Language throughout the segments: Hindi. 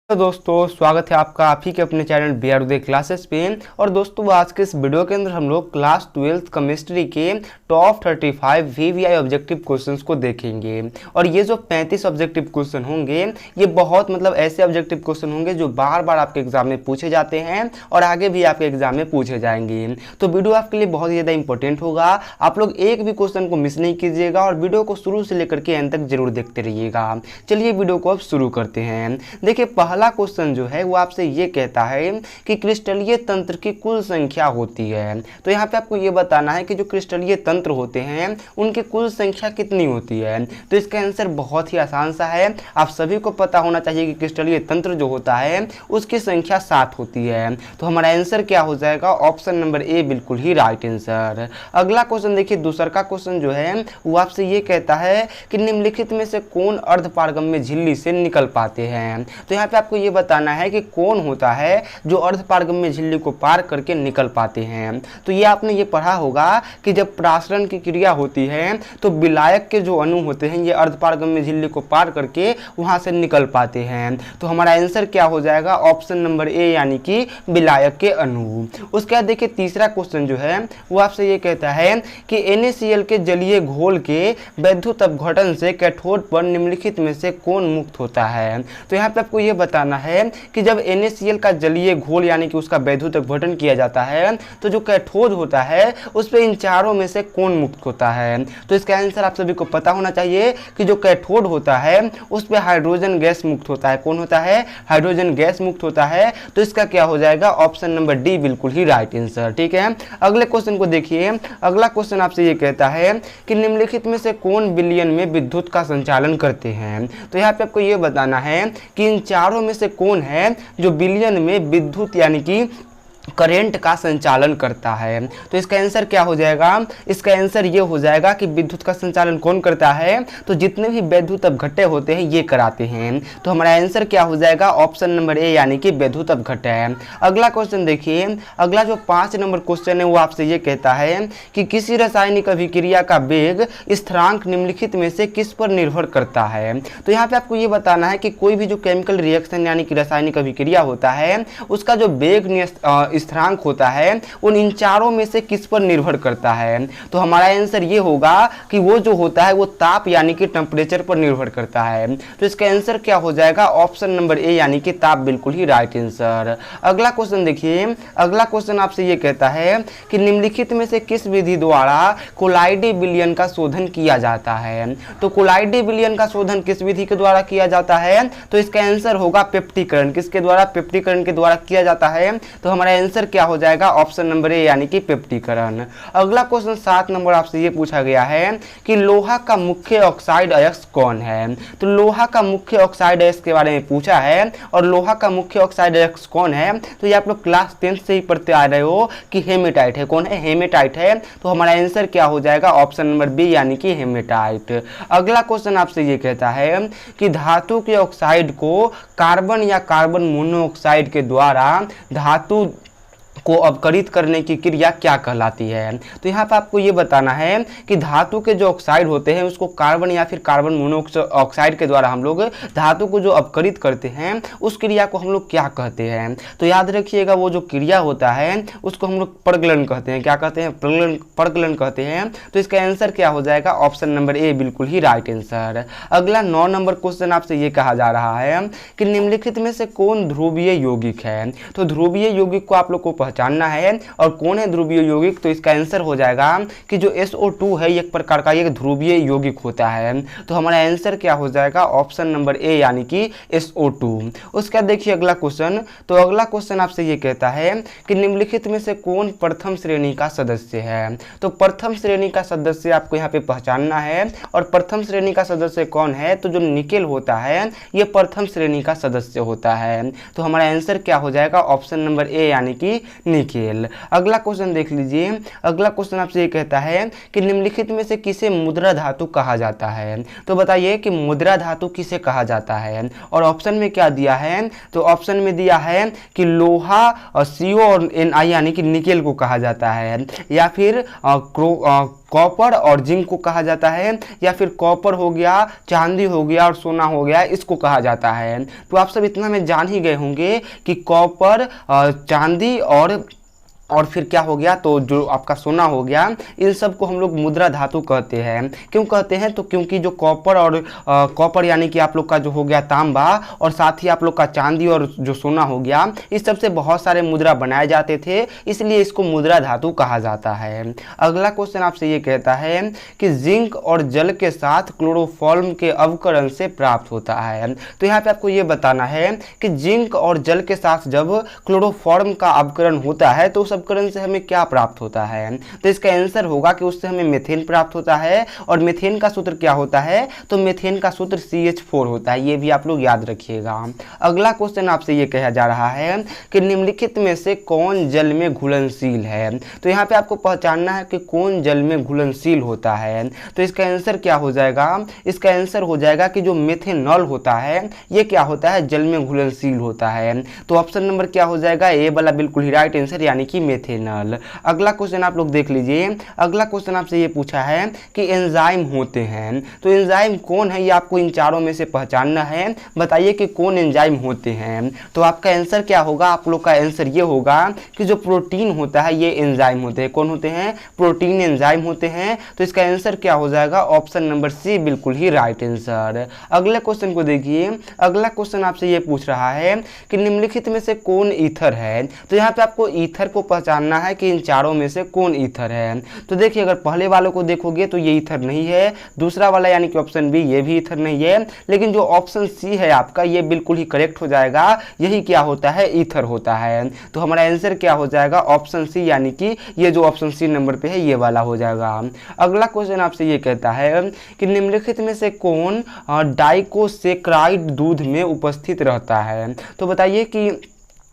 तो दोस्तों स्वागत है आपका आप ही के अपने चैनल BRUDE क्लासेस पे। और दोस्तों आज के इस वीडियो के अंदर हम लोग क्लास 12th केमिस्ट्री के टॉप 35 VVI ऑब्जेक्टिव क्वेश्चंस को देखेंगे। और ये जो 35 ऑब्जेक्टिव क्वेश्चन होंगे ये बहुत ऐसे ऑब्जेक्टिव क्वेश्चन होंगे जो बार बार आपके एग्जाम में पूछे जाते हैं और आगे भी आपके एग्जाम में पूछे जाएंगे। तो वीडियो आपके लिए बहुत ही ज़्यादा इंपॉर्टेंट होगा। आप लोग एक भी क्वेश्चन को मिस नहीं कीजिएगा और वीडियो को शुरू से लेकर के एंड तक जरूर देखते रहिएगा। चलिए वीडियो को अब शुरू करते हैं। देखिए पहला क्वेश्चन जो है वो आपसे ये कहता है कि क्रिस्टलीय तंत्र की कुल संख्या होती है। तो यहाँ पे आपको ये बताना है कि जो क्रिस्टलीय तंत्र होते हैं उनकी कुल संख्या कितनी होती है। तो इसका आंसर बहुत ही आसान सा है। आप सभी को पता होना चाहिए कि क्रिस्टलीय तंत्र जो होता है उसकी संख्या 7 होती है। तो हमारा आंसर क्या हो जाएगा, ऑप्शन नंबर ए बिल्कुल ही राइट आंसर। अगला क्वेश्चन देखिए, दूसरा का क्वेश्चन जो है वो आपसे ये कहता है कि निम्नलिखित में से कौन अर्धपारगम्य झिल्ली से निकल पाते हैं। तो यहाँ पे आपको ये बताना है कि कौन होता है जो अर्धपारगम्य झिल्ली को पार करके निकल पाते हैं। तो ये आपने ये पढ़ा होगा कि जब प्रासरण की क्रिया होती है तो विलायक के जो अणु होते हैं ये अर्धपारगम्य झिल्ली को पार करके वहां से निकल पाते हैं। तो हमारा आंसर क्या हो जाएगा, ऑप्शन नंबर ए यानी कि विलायक के अणु। उसके बाद देखिए तीसरा क्वेश्चन जो है वो आपसे ये कहता है कि NaCl के जलीय घोल के वैद्युत अपघटन से कैथोड पर निम्नलिखित में से कौन मुक्त होता है। तो यहाँ पे आपको ये बताना है कि जब NaCl का जलीय घोल यानी कि उसका वैद्युत अपघटन किया जाता है तो जो कैथोड होता है उस पे इन चारों में से कौन मुक्त होता है। तो इसका आंसर आप सभी को पता होना चाहिए कि जो कैथोड होता है उस पे हाइड्रोजन गैस मुक्त होता है। कौन होता है, हाइड्रोजन गैस मुक्त होता है। तो इसका क्या हो जाएगा, ऑप्शन नंबर डी बिल्कुल ही राइट आंसर। ठीक है, अगले क्वेश्चन को देखिए। अगला क्वेश्चन आपसे ये कहता है कि निम्नलिखित में से कौन विलयन में विद्युत का संचालन करते हैं। तो यहाँ पे आपको ये बताना है कि इन चारों में से कौन है जो विलयन में विद्युत यानी कि करेंट का संचालन करता है। तो इसका आंसर क्या हो जाएगा, इसका आंसर ये हो जाएगा कि विद्युत का संचालन कौन करता है, तो जितने भी वैद्युत अपघट्य होते हैं ये कराते हैं। तो हमारा आंसर क्या हो जाएगा, ऑप्शन नंबर ए यानी कि वैद्युत अपघट्य है। अगला क्वेश्चन देखिए, अगला जो 5 नंबर क्वेश्चन है वो आपसे ये कहता है कि किसी रासायनिक अभिक्रिया का वेग स्थिरांक निम्नलिखित में से किस पर निर्भर करता है। तो यहाँ पे आपको ये बताना है कि कोई भी जो केमिकल रिएक्शन यानी कि रासायनिक अभिक्रिया होता है उसका जो वेग स्थिरांक होता है उन इन चारों में से किस पर निर्भर करता है। तो हमारा आंसर ये होगा कि वो जो होता है वो ताप यानी कि टेम्परेचर पर निर्भर करता है। तो इसका आंसर क्या हो जाएगा, ऑप्शन नंबर ए यानी कि ताप बिल्कुल ही राइट आंसर। अगला क्वेश्चन देखिए, अगला क्वेश्चन आपसे ये कहता है कि निम्नलिखित में से किस विधि द्वारा कोलाइडी विलयन का शोधन किया जाता है। तो कोलाइडी विलयन का शोधन किस विधि के द्वारा किया जाता है, तो इसका आंसर होगा पेप्टिकरण। किसके द्वारा, पेप्टिकरण के द्वारा किया जाता है। तो हमारा आंसर क्या हो जाएगा, ऑप्शन नंबर ए यानी कि पेप्टिकरण। अगला क्वेश्चन 7 नंबर आपसे ये पूछा गया है कि लोहा का मुख्य ऑक्साइड अयस्क कौन है। तो लोहा का मुख्य ऑक्साइड अयस्क के बारे में पूछा है और लोहा का मुख्य ऑक्साइड अयस्क कौन है, तो ये आप लोग क्लास 10 से ही पढ़ते आ रहे हो कि हेमेटाइट है। कौन है, हेमेटाइट है। तो हमारा आंसर क्या हो जाएगा, ऑप्शन नंबर बी यानी कि हेमेटाइट। अगला क्वेश्चन आपसे ये कहता है कि धातु के ऑक्साइड को कार्बन या कार्बन मोनोऑक्साइड के द्वारा धातु को अपकरित करने की क्रिया क्या कहलाती है। तो यहाँ पर आपको ये बताना है कि धातु के जो ऑक्साइड होते हैं उसको कार्बन या फिर कार्बन मोनोऑक्साइड के द्वारा हम लोग धातु को जो अपकरित करते हैं उस क्रिया को हम लोग क्या कहते हैं। तो याद रखिएगा वो जो क्रिया होता है उसको हम लोग प्रगलन कहते हैं। क्या कहते हैं, प्रगलन कहते हैं। तो इसका आंसर क्या हो जाएगा, ऑप्शन नंबर ए बिल्कुल ही राइट आंसर। अगला 9 नंबर क्वेश्चन आपसे ये कहा जा रहा है कि निम्नलिखित में से कौन ध्रुवीय यौगिक है। तो ध्रुवीय यौगिक को आप लोग को पहचानना है और कौन है ध्रुवीय यौगिक। तो इसका आंसर हो जाएगा कि जो SO2 है एक प्रकार का एक ध्रुवीय यौगिक होता है। तो हमारा आंसर क्या हो जाएगा, ऑप्शन नंबर ए यानी कि SO2। उसके बाद देखिए अगला क्वेश्चन। तो अगला क्वेश्चन आपसे ये कहता है कि निम्नलिखित में से कौन प्रथम श्रेणी का सदस्य है। तो प्रथम श्रेणी का सदस्य आपको यहाँ पे पहचानना है और प्रथम श्रेणी का सदस्य कौन है, तो जो निकेल होता है ये प्रथम श्रेणी का सदस्य होता है। तो हमारा आंसर क्या हो जाएगा, ऑप्शन नंबर ए यानी कि निकेल। अगला क्वेश्चन देख लीजिए। अगला क्वेश्चन आपसे ये कहता है कि निम्नलिखित में से किसे मुद्रा धातु कहा जाता है। तो बताइए कि मुद्रा धातु किसे कहा जाता है। और ऑप्शन में क्या दिया है, तो ऑप्शन में दिया है कि लोहा और CO और Ni यानी कि निकेल को कहा जाता है, या फिर कॉपर और जिंक को कहा जाता है, या फिर कॉपर हो गया, चांदी हो गया और सोना हो गया, इसको कहा जाता है। तो आप सब इतना में जान ही गए होंगे कि कॉपर, चांदी और फिर क्या हो गया, तो जो आपका सोना हो गया, इन सब को हम लोग मुद्रा धातु कहते हैं। क्यों कहते हैं, तो क्योंकि जो कॉपर और कॉपर यानी कि आप लोग का जो हो गया तांबा, और साथ ही आप लोग का चांदी और जो सोना हो गया, इस सब से बहुत सारे मुद्रा बनाए जाते थे, इसलिए इसको मुद्रा धातु कहा जाता है। अगला क्वेश्चन आपसे ये कहता है कि जिंक और जल के साथ क्लोरोफॉर्म के अवकरण से प्राप्त होता है। तो यहाँ पे आपको ये बताना है कि जिंक और जल के साथ जब क्लोरोफॉर्म का अवकरण होता है तो उपकरण से हमें क्या प्राप्त होता है, तो इसका आंसर होगा कि उससे हमें मीथेन प्राप्त होता है। और मीथेन का सूत्र क्या होता है, तो मीथेन का सूत्र CH4 होता है, ये भी आप लोग याद रखिएगा। अगला क्वेश्चन आपसे ये कहा जा रहा है कि निम्नलिखित में से कौन जल में घुलनशील है। तो यहाँ पे आपको पहचानना है कि कौन जल में घुलनशील होता है। तो इसका आंसर क्या हो जाएगा, इसका आंसर हो जाएगा कि जो मेथेनॉल होता है ये क्या होता है, जल में घुलनशील होता है। तो ऑप्शन नंबर क्या हो जाएगा, ए वाला बिल्कुल ही राइट आंसर, यानी कि मेथेनॉल। अगला क्वेश्चन आप लोग देख लीजिए। अगला क्वेश्चन आपसे ये पूछा है कि एंजाइम होते हैं, तो एंजाइम कौन है, ये आपको इन चारों में से पहचानना है। बताइए कि कौन एंजाइम होते हैं। तो आपका आंसर क्या होगा, आप लोग का आंसर ये होगा कि जो प्रोटीन होता है ये एंजाइम होते हैं। कौन होते हैं, प्रोटीन एंजाइम होते हैं। तो इसका आंसर क्या हो जाएगा, ऑप्शन नंबर सी बिल्कुल ही राइट आंसर। अगले क्वेश्चन को देखिए। अगला क्वेश्चन आपसे ये पूछ रहा है कि निम्नलिखित में से कौन ईथर है। तो यहाँ पे आपको ईथर को पहचानना है कि इन चारों में से कौन ईथर है। तो देखिए, अगर पहले वालों को देखोगे तो ये ईथर नहीं है, दूसरा वाला यानी कि ऑप्शन बी ये भी ईथर नहीं है, लेकिन जो ऑप्शन सी है आपका ये बिल्कुल ही करेक्ट हो जाएगा। यही क्या होता है, ईथर होता है। तो हमारा आंसर क्या हो जाएगा, ऑप्शन सी, यानी कि ये जो ऑप्शन सी नंबर पे है ये वाला हो जाएगा। अगला क्वेश्चन आपसे ये कहता है कि निम्नलिखित में से कौन डाइकोसेक्राइड दूध में उपस्थित रहता है। तो बताइए कि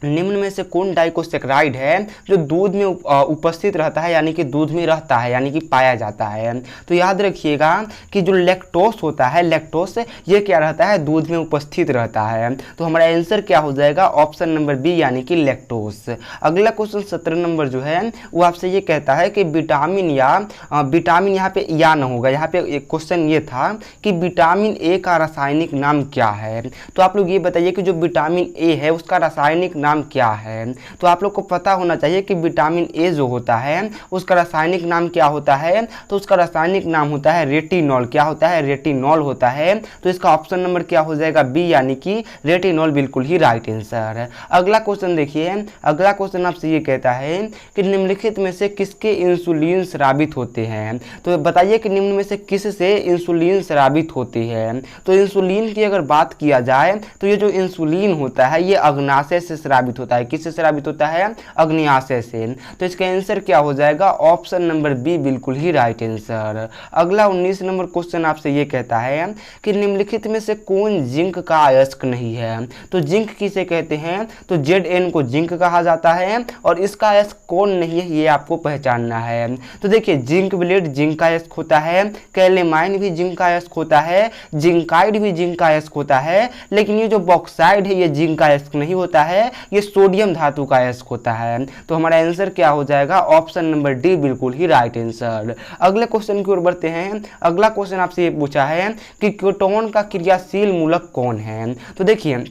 निम्न में से कौन डाइकोसेक्राइड है जो दूध में उपस्थित रहता है, यानी कि दूध में रहता है, यानी कि पाया जाता है। तो याद रखिएगा कि जो लैक्टोस होता है, लैक्टोस ये क्या रहता है, दूध में उपस्थित रहता है। तो हमारा आंसर क्या हो जाएगा, ऑप्शन नंबर बी, यानी कि लैक्टोस। अगला क्वेश्चन 17 नंबर जो है वो आपसे ये कहता है कि विटामिन यहाँ पे या ना होगा, यहाँ पे एक क्वेश्चन ये था कि विटामिन ए का रासायनिक नाम क्या है। तो आप लोग ये बताइए कि जो विटामिन ए है उसका रासायनिक नाम क्या है। तो आप लोग को पता होना चाहिए कि विटामिन ए जो होता है उसका रासायनिक नाम क्या होता है, तो उसका रासायनिक नाम होता है रेटिनॉल। क्या होता है, रेटिनॉल होता है। तो इसका ऑप्शन नंबर क्या हो जाएगा, बी, यानी कि रेटिनॉल बिल्कुल ही राइट आंसर है। अगला क्वेश्चन देखिए। अगला क्वेश्चन आपसे ये कहता है कि निम्नलिखित में से किसके इंसुलिन स्रावित होते हैं। तो बताइए कि निम्न में से किससे इंसुलिन स्रावित होती है। तो इंसुलिन की अगर बात किया जाए तो ये जो इंसुलिन होता है ये अग्नाशय से स्रावित होता है। किससे स्रावित होता है, अग्न्याशय से। तो इसका आंसर क्या हो जाएगा, ऑप्शन नंबर बी बिल्कुल ही राइट आंसर। अगला 19 नंबर क्वेश्चन आपसे ये कहता है कि निम्नलिखित में से कौन जिंक का अयस्क नहीं है। तो जिंक किसे कहते हैं, तो Zn को जिंक कहा जाता है, और इसका अयस्क कौन नहीं है ये आपको पहचानना है। तो देखिए, जिंक ब्लेड जिंक का अयस्क होता है, कैलेमाइन भी जिंक का अयस्क होता है, जिंकाइड भी जिंक का अयस्क होता है, लेकिन ये जो बॉक्साइड है ये जिंक का अयस्क नहीं होता है, ये सोडियम धातु का अयस्क होता है। तो हमारा आंसर क्या हो जाएगा, ऑप्शन नंबर डी बिल्कुल ही राइट आंसर। अगले क्वेश्चन की ओर बढ़ते हैं। अगला क्वेश्चन आपसे ये पूछा है कि कीटोन का क्रियाशील मूलक कौन है। तो देखिए,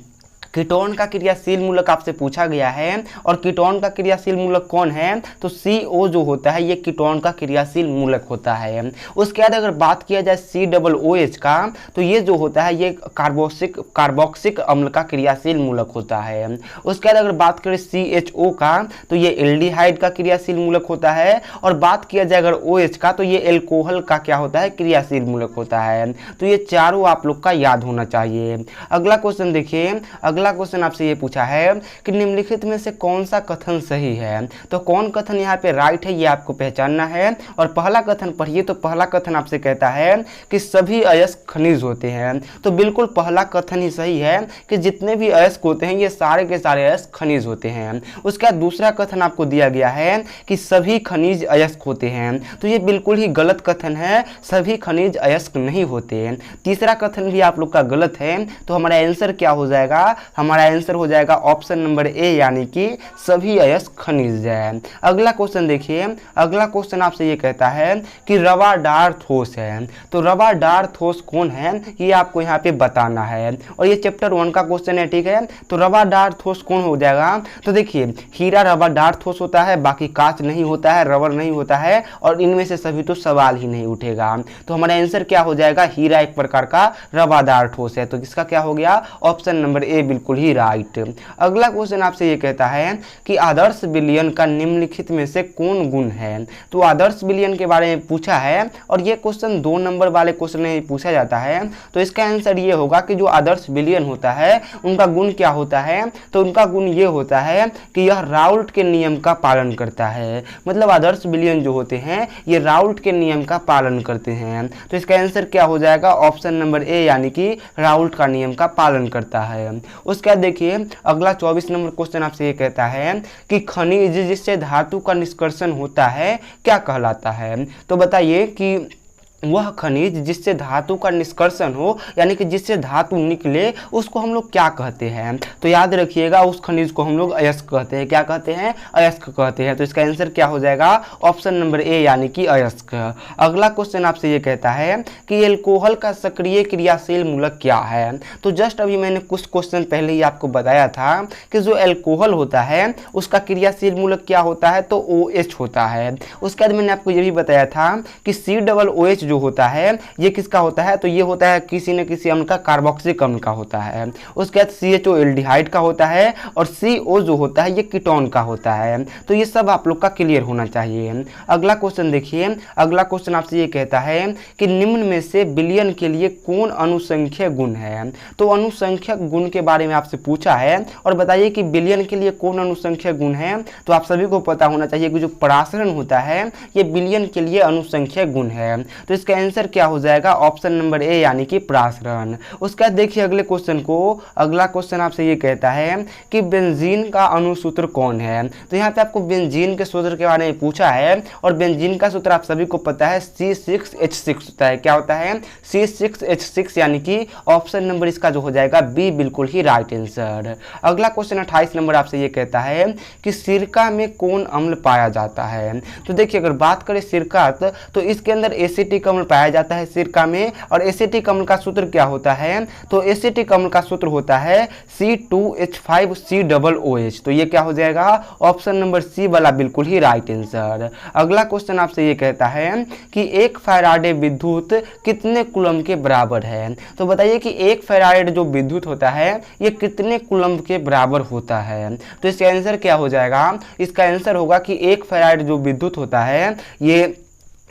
कीटोन का क्रियाशील मूलक आपसे पूछा गया है, और कीटोन का क्रियाशील मूलक कौन है, तो CO जो होता है ये कीटोन का क्रियाशील मूलक होता है। उसके बाद अगर बात किया जाए COOH का, तो ये जो होता है ये कार्बोक्सिक अम्ल का क्रियाशील मूलक होता है। उसके बाद अगर बात करें CHO का, तो ये एल्डिहाइड का क्रियाशील मूलक होता है, और बात किया जाए अगर OH का, तो ये एल्कोहल का क्या होता है, क्रियाशील मूलक होता है। तो ये चारों आप लोग का याद होना चाहिए। अगला क्वेश्चन देखिए। अगला क्वेश्चन आपसे ये पूछा है कि निम्नलिखित में से कौन सा कथन सही है। तो कौन कथन यहाँ पे राइट है ये आपको पहचानना है। और पहला कथन पढ़िए। तो पहला कथन आपसे कहता है कि सभी अयस्क खनिज होते हैं। तो बिल्कुल पहला कथन ही सही है कि जितने भी अयस्क होते हैं ये सारे के सारे अयस्क खनिज होते हैं। उसका दूसरा कथन आपको दिया गया है कि सभी खनिज अयस्क होते हैं। तो ये बिल्कुल ही गलत कथन है, सभी खनिज अयस्क नहीं होते। तीसरा कथन भी आप लोग का गलत है। तो हमारा आंसर क्या हो जाएगा, हमारा आंसर हो जाएगा ऑप्शन नंबर ए यानी कि सभी अयस्क खनिज है। अगला क्वेश्चन देखिए, अगला क्वेश्चन आपसे ये कहता है कि रवादार ठोस है। तो रवादार ठोस कौन है ये आपको यहाँ पे बताना है और ये चैप्टर 1 का क्वेश्चन है, ठीक है। तो रवादार ठोस कौन हो जाएगा, तो देखिए हीरा रवादार ठोस होता है, बाकी कांच नहीं होता है, रबर नहीं होता है और इनमें से सभी तो सवाल ही नहीं उठेगा। तो हमारा आंसर क्या हो जाएगा, हीरा एक प्रकार का रवादार ठोस है। तो इसका क्या हो गया, ऑप्शन नंबर ए बिल्कुल ही राइट। अगला क्वेश्चन आपसे ये कहता है कि आदर्श विलयन का निम्नलिखित में से कौन गुण है। तो आदर्श विलयन के बारे में पूछा है और ये क्वेश्चन 2 नंबर वाले क्वेश्चन में पूछा जाता है। तो इसका आंसर ये होगा कि जो आदर्श विलयन होता है उनका गुण क्या होता है, तो उनका गुण ये होता है कि यह राउल्ट के नियम का पालन करता है। मतलब आदर्श विलयन जो होते हैं ये राउल्ट के नियम का पालन करते हैं। तो इसका आंसर क्या हो जाएगा, ऑप्शन नंबर ए यानी कि राउल्ट का नियम का पालन करता है। उसके बाद देखिए अगला 24 नंबर क्वेश्चन आपसे ये कहता है कि खनिज जिससे धातु का निष्कर्षण होता है क्या कहलाता है। तो बताइए कि वह खनिज जिससे धातु का निष्कर्षण हो यानी कि जिससे धातु निकले उसको हम लोग क्या कहते हैं। तो याद रखिएगा उस खनिज को हम लोग अयस्क कहते हैं। क्या कहते हैं, अयस्क कहते हैं। तो इसका आंसर क्या हो जाएगा, ऑप्शन नंबर ए यानी कि अयस्क। अगला क्वेश्चन आपसे ये कहता है कि एल्कोहल का सक्रिय क्रियाशील मूलक क्या है। तो जस्ट अभी मैंने कुछ क्वेश्चन पहले ही आपको बताया था कि जो एल्कोहल होता है उसका क्रियाशील मूलक क्या होता है, तो OH होता है। उसके बाद मैंने आपको ये भी बताया था कि COOH जो होता है ये किसका होता है, तो ये होता है किसी न किसी अम्ल का, कार्बोक्सिलिक अम्ल का होता है। उसके बाद CHO एल्डिहाइड का होता है और CO जो होता है ये कीटोन का होता है। तो ये सब आप लोग का क्लियर होना चाहिए। अगला क्वेश्चन देखिए, अगला क्वेश्चन आपसे ये कहता है कि निम्न में से विलयन के लिए कौन अनुसंख्यक गुण है। तो अनुसंख्यक गुण के बारे में आपसे पूछा है और बताइए कि विलयन के लिए कौन अनुसंख्यक गुण है। तो आप सभी को पता होना चाहिए कि जो परासरण होता है ये विलयन के लिए अनुसंख्यक गुण है। तो इसका आंसर क्या हो जाएगा, ऑप्शन नंबर ए यानी कि परासरण। उसके बाद देखिए अगले क्वेश्चन को, अगला क्वेश्चन आपसे ये कहता है कि बेंजीन का अणुसूत्र कौन है। तो यहाँ पे आपको बेंजीन के सूत्र के बारे में पूछा है और बेंजीन का सूत्र आप सभी को पता है C6H6 होता है। क्या होता है, C6H6 यानी कि ऑप्शन नंबर इसका जो हो जाएगा बी बिल्कुल ही राइट आंसर। अगला क्वेश्चन 28 नंबर आपसे ये कहता है कि सिरका में कौन अम्ल पाया जाता है। तो देखिए अगर बात करें सिरका तो इसके अंदर एसिटिक अम्ल पाया जाता है सिरका में और एसिटिक अम्ल का सूत्र क्या होता है, तो एसिटिक अम्ल का सूत्र होता है C2H5COOH। तो ये क्या हो जाएगा, ऑप्शन नंबर सी वाला बिल्कुल ही राइट आंसर। अगला क्वेश्चन आपसे ये कहता है कि 1 फैराडे विद्युत कितने कूलम्ब के बराबर है। तो बताइए कि 1 फैराडे जो विद्युत होता है ये कितने कूलम्ब के बराबर होता है। तो इसका आंसर क्या हो जाएगा, इसका आंसर होगा कि 1 फैराडे जो विद्युत होता है ये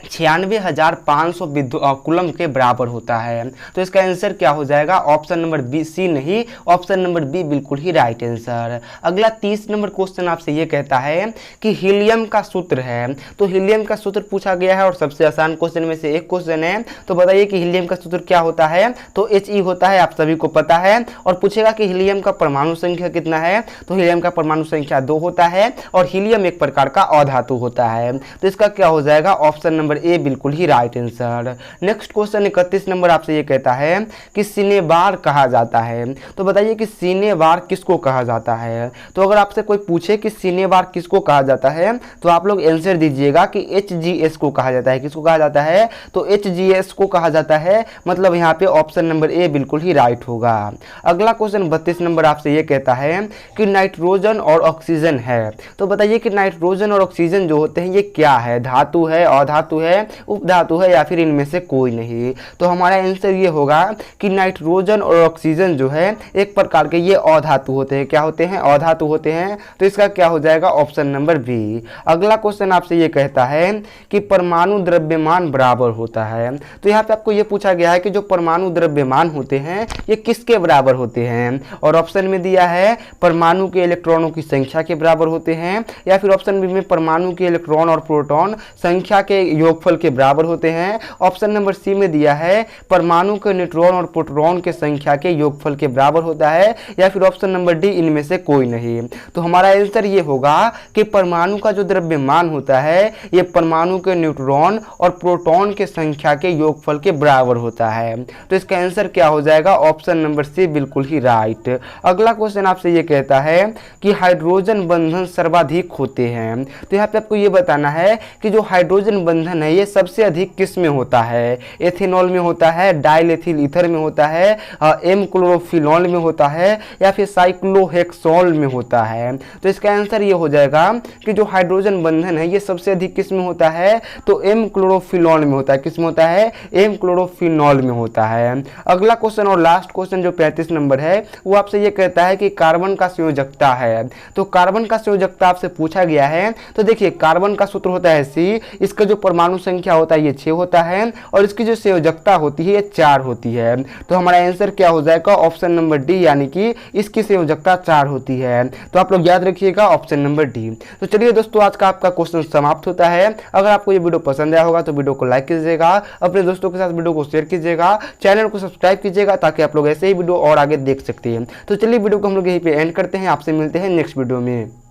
96,500 कूलम्ब के बराबर होता है। तो इसका आंसर क्या हो जाएगा, ऑप्शन नंबर बी, सी नहीं, ऑप्शन नंबर बी बिल्कुल ही राइट आंसर। अगला 30 नंबर क्वेश्चन आपसे ये कहता है कि हीलियम का सूत्र है। तो हीलियम का सूत्र पूछा गया है और सबसे आसान क्वेश्चन में से एक क्वेश्चन है। तो बताइए कि हीलियम का सूत्र क्या होता है, तो He होता है, आप सभी को पता है। और पूछेगा कि हीलियम का परमाणु संख्या कितना है, तो हीलियम का परमाणु संख्या 2 होता है और हीलियम एक प्रकार का अधातु होता है। तो इसका क्या हो जाएगा, ऑप्शन नंबर ए बिल्कुल ही right answer. Next question 31 number आपसे ये कहता है कि सिनेबार कहा जाता है। तो बताइए कि सिनेबार किसको कहा जाता है। तो अगर आपसे कोई पूछे कि सिनेबार किसको कहा जाता है तो आप लोग आंसर दीजिएगा कि HGS को कहा जाता है। किसको कहा जाता है, तो HGS को कहा जाता है। मतलब यहाँ पे ऑप्शन नंबर ए बिल्कुल ही राइट होगा। अगला क्वेश्चन 32 नंबर आपसे ये कहता है कि नाइट्रोजन और ऑक्सीजन है। तो बताइए कि नाइट्रोजन और ऑक्सीजन जो होते हैं ये क्या है, धातु है, अधातु है, उपधातु है या फिर इनमें से कोई नहीं। तो हमारा आंसर ये होगा कि नाइट्रोजन और ऑक्सीजन जो है एक प्रकार के ये अधातु होते हैं। क्या होते हैं, अधातु होते हैं। तो इसका क्या हो जाएगा, ऑप्शन नंबर बी। अगला क्वेश्चन आपसे ये कहता है कि परमाणु द्रव्यमान बराबर होता है। तो यहाँ पे आपको ये पूछा गया है कि जो परमाणु द्रव्यमान होते हैं ये किसके बराबर होते हैं, और ऑप्शन में दिया है परमाणु के इलेक्ट्रॉनों की संख्या के बराबर होते हैं या फिर ऑप्शन बी में परमाणु के इलेक्ट्रॉन और प्रोटॉन संख्या के योगफल के बराबर होते हैं। ऑप्शन नंबर सी में दिया है परमाणु के न्यूट्रॉन और प्रोटॉन के संख्या के योगफल के बराबर होता है, या फिर ऑप्शन नंबर डी इनमें से कोई नहीं। तो हमारा आंसर ये होगा कि परमाणु का जो द्रव्यमान होता है ये परमाणु के न्यूट्रॉन और प्रोटॉन के संख्या के योगफल के बराबर होता है। तो इसका आंसर क्या हो जाएगा, ऑप्शन नंबर सी बिल्कुल ही राइट। अगला क्वेश्चन आपसे ये कहता है कि हाइड्रोजन बंधन सर्वाधिक होते हैं। तो यहाँ पे आपको ये बताना है कि जो हाइड्रोजन बंधन है ये सबसे अधिक किस में होता है, एथेनॉल में होता है, डाइल एथिल ईथर में होता है, एम क्लोरोफिनॉल में होता है, या फिर साइक्लोहेक्सोल में होता है। तो इसका आंसर ये हो जाएगा कि जो हाइड्रोजन बंधन है ये सबसे अधिक किस में होता है, तो एम क्लोरोफिनॉल में होता है। किस में होता है, एम क्लोरोफिनॉल में होता है। अगला क्वेश्चन और लास्ट क्वेश्चन जो 35 नंबर है वो आपसे ये कहता है कि कार्बन का संयोजकता है। तो कार्बन का संयोजकता आपसे पूछा गया है। तो देखिए कार्बन का सूत्र होता है C, इसका जो परमाणु संख्या होता है ये 6 होता है, और इसकी जो संयोजकता होती है ये 4 होती है। तो हमारा आंसर क्या हो जाएगा, ऑप्शन नंबर डी, यानी कि इसकी संयोजकता 4 होती है। तो आप लोग याद रखिएगा ऑप्शन नंबर डी। तो चलिए दोस्तों आज का आपका क्वेश्चन समाप्त होता है। अगर आपको ये वीडियो पसंद आया होगा तो वीडियो को लाइक कीजिएगा, अपने दोस्तों के साथ वीडियो को शेयर कीजिएगा, चैनल को सब्सक्राइब कीजिएगा ताकि आप लोग ऐसे ही वीडियो और आगे देख सकते हैं। तो चलिए वीडियो को हम लोग यहीं पे एंड करते हैं, आपसे मिलते हैं नेक्स्ट वीडियो में।